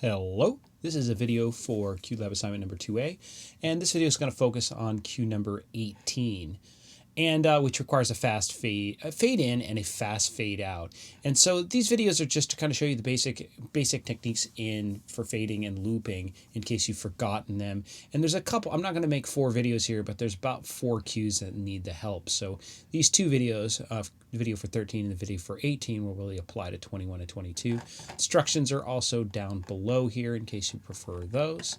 Hello, this is a video for QLab assignment number 2A, and this video is going to focus on Q number 18, and which requires a fast fade in and a fast fade out. And so these videos are just to kind of show you the basic techniques for fading and looping in case you've forgotten them. And there's a couple, I'm not going to make 4 videos here, but there's about 4 cues that need the help. So these 2 videos, the video for 13 and the video for 18, will really apply to 21 and 22. Instructions are also down below here in case you prefer those.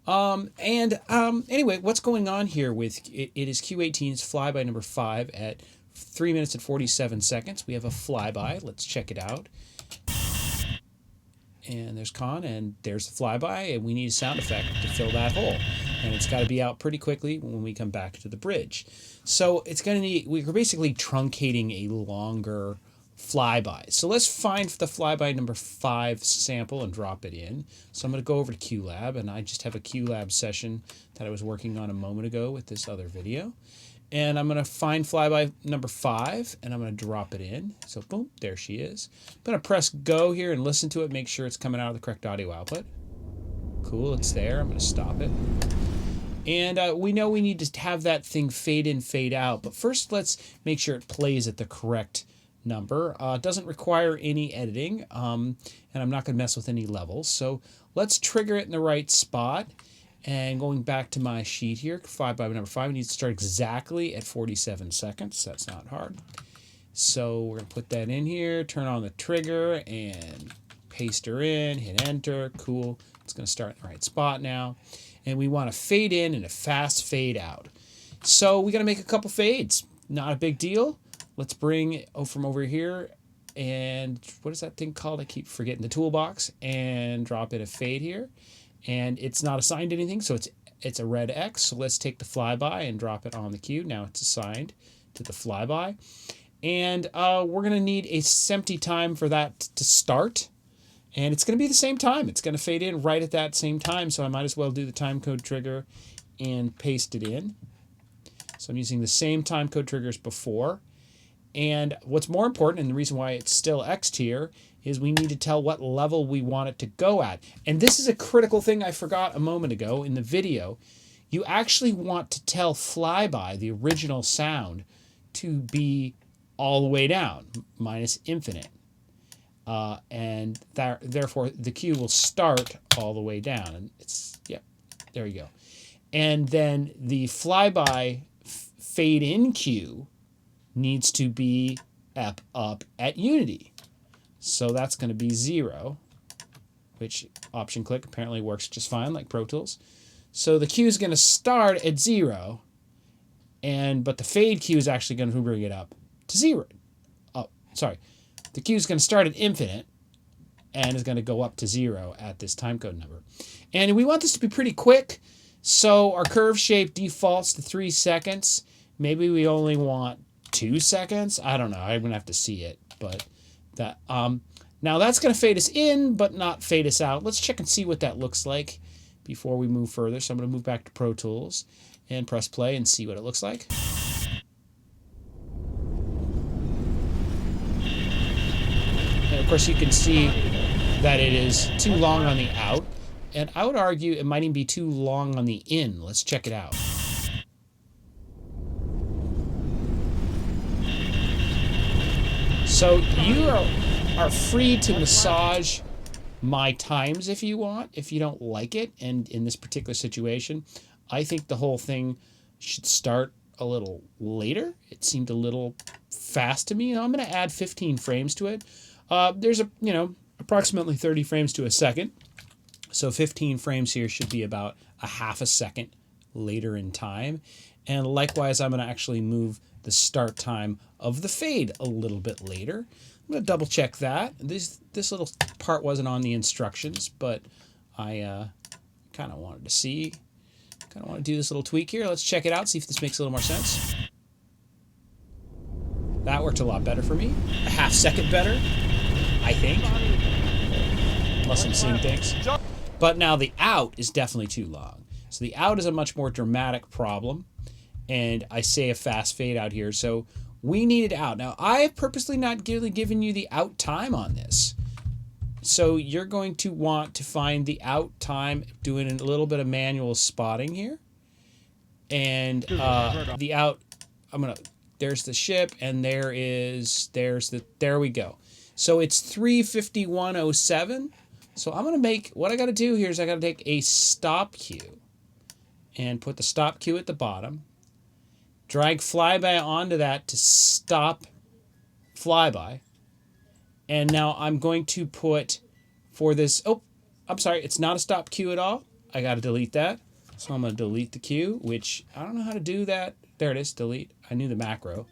Anyway, what's going on here with it is Q18's flyby number 5 at 3 minutes and 47 seconds. We have a flyby. Let's check it out. And there's con, and there's the flyby, and we need a sound effect to fill that hole. And it's got to be out pretty quickly when we come back to the bridge. So it's going to need, we're basically truncating a longer flyby. So let's find the flyby number 5 sample and drop it in. So I'm going to go over to QLab, and I just have a QLab session that I was working on a moment ago with this other video. And I'm going to find flyby number 5, and I'm going to drop it in. So boom, there she is. I'm going to press go here and listen to it, make sure it's coming out of the correct audio output. Cool, it's there. I'm going to stop it. And we know we need to have that thing fade in, fade out. But first, let's make sure it plays at the correct number. It doesn't require any editing, and I'm not going to mess with any levels. So let's trigger it in the right spot. And going back to my sheet here, flyby number 5 needs to start exactly at 47 seconds. That's not hard. So we're going to put that in here, turn on the trigger, and paste her in, hit enter. Cool. It's going to start in the right spot now. And we want to fade in and a fast fade out. So we got to make a couple fades. Not a big deal. Let's bring from over here, and what is that thing called? I keep forgetting. The toolbox, and drop in a fade here. And it's not assigned to anything, so it's a red X. So let's take the flyby and drop it on the cue. Now it's assigned to the flyby. And we're going to need a empty time for that to start. And it's going to be the same time. It's going to fade in right at that same time, so I might as well do the timecode trigger and paste it in. So I'm using the same timecode triggers before. And what's more important, and the reason why it's still X'd here, is we need to tell what level we want it to go at. And this is a critical thing I forgot a moment ago in the video. You actually want to tell flyby, the original sound, to be all the way down, minus infinite. And therefore, the cue will start all the way down. And it's, yeah, there you go. And then the flyby fade in cue needs to be up at unity. So that's going to be 0, which option click apparently works just fine, like Pro Tools. So the cue is going to start at 0, but the fade cue is actually going to bring it up to 0. Oh, sorry. The cue is going to start at infinite and is going to go up to 0 at this timecode number. And we want this to be pretty quick, so our curve shape defaults to 3 seconds. Maybe we only want 2 seconds. I don't know. I'm going to have to see it, but that now that's going to fade us in, but not fade us out. Let's check and see what that looks like before we move further. So I'm going to move back to Pro Tools and press play and see what it looks like. And of course, you can see that it is too long on the out, and I would argue it might even be too long on the in. Let's check it out. So you are free to massage my times if you want, if you don't like it. And in this particular situation, I think the whole thing should start a little later. It seemed a little fast to me. I'm going to add 15 frames to it. There's approximately 30 frames to a second. So 15 frames here should be about a half a second later in time. And likewise, I'm going to actually move the start time of the fade a little bit later. I'm going to double check that. This little part wasn't on the instructions, but I kind of wanted to see. Kind of want to do this little tweak here. Let's check it out, see if this makes a little more sense. That worked a lot better for me. A half second better, I think. Unless I'm seeing things. But now the out is definitely too long. So the out is a much more dramatic problem. And I say a fast fade out here, so we need it out. Now, I have purposely not given you the out time on this. So you're going to want to find the out time, doing a little bit of manual spotting here. And the out, there's the ship, and there we go. So it's 3:51:07. So I'm going to make, what I got to do here is I got to take a stop cue and put the stop cue at the bottom. Drag flyby onto that to stop flyby. And now I'm going to put for this, I'm sorry, it's not a stop cue at all. I got to delete that. So I'm going to delete the cue, which I don't know how to do that. There it is, delete. I knew the macro.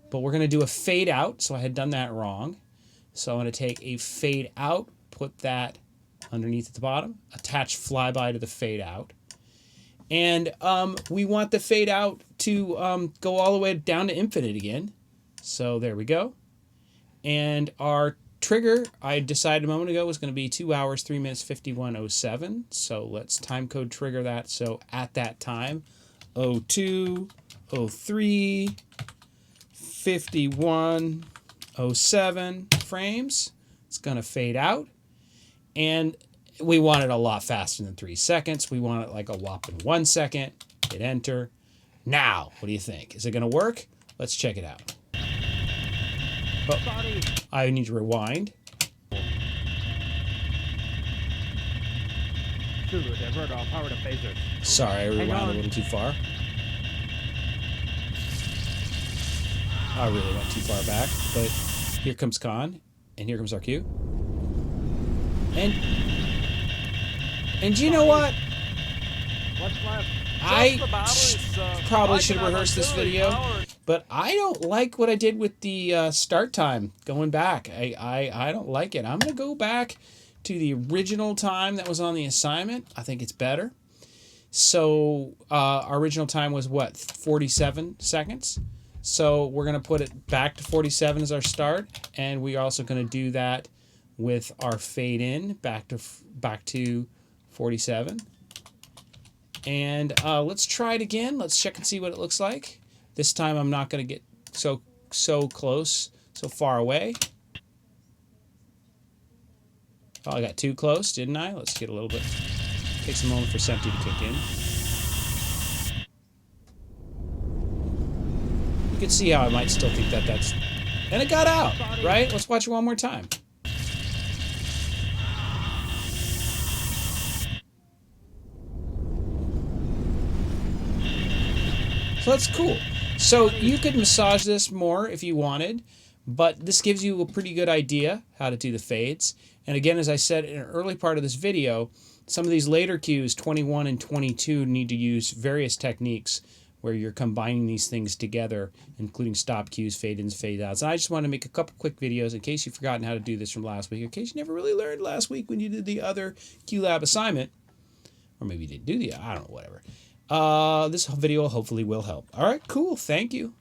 But we're going to do a fade out, so I had done that wrong. So I'm going to take a fade out, put that underneath at the bottom, attach flyby to the fade out. And we want the fade out to go all the way down to infinite again. So there we go. And our trigger, I decided a moment ago, was going to be 2 hours, 3 minutes, 51:07. So let's time code trigger that. So at that time, 02, 03, 51:07 frames. It's going to fade out. And we want it a lot faster than 3 seconds. We want it like a whopping 1 second. Hit enter. Now, what do you think? Is it going to work? Let's check it out. Oh, I need to rewind. Sorry, I rewound a little too far. I really went too far back, but here comes Khan, and here comes our cue. And you know what? I probably should have rehearsed this video, but I don't like what I did with the start time going back. I don't like it. I'm going to go back to the original time that was on the assignment. I think it's better. So our original time was what, 47 seconds? So we're going to put it back to 47 as our start, and we're also going to do that with our fade in back to 47. And let's try it again. Let's check and see what it looks like. This time I'm not going to get so close, so far away. Oh, I got too close, didn't I? Let's get a little bit. Takes a moment for SEMPTY to kick in. You can see how I might still think that's... And it got out, right? Let's watch it one more time. So that's cool. So you could massage this more if you wanted, but this gives you a pretty good idea how to do the fades. And again, as I said in an early part of this video, some of these later cues, 21 and 22, need to use various techniques where you're combining these things together, including stop cues, fade-ins, fade-outs. And I just want to make a couple quick videos in case you've forgotten how to do this from last week, in case you never really learned last week when you did the other QLab assignment. Or maybe you didn't do I don't know, whatever. This video hopefully will help. All right, cool. Thank you.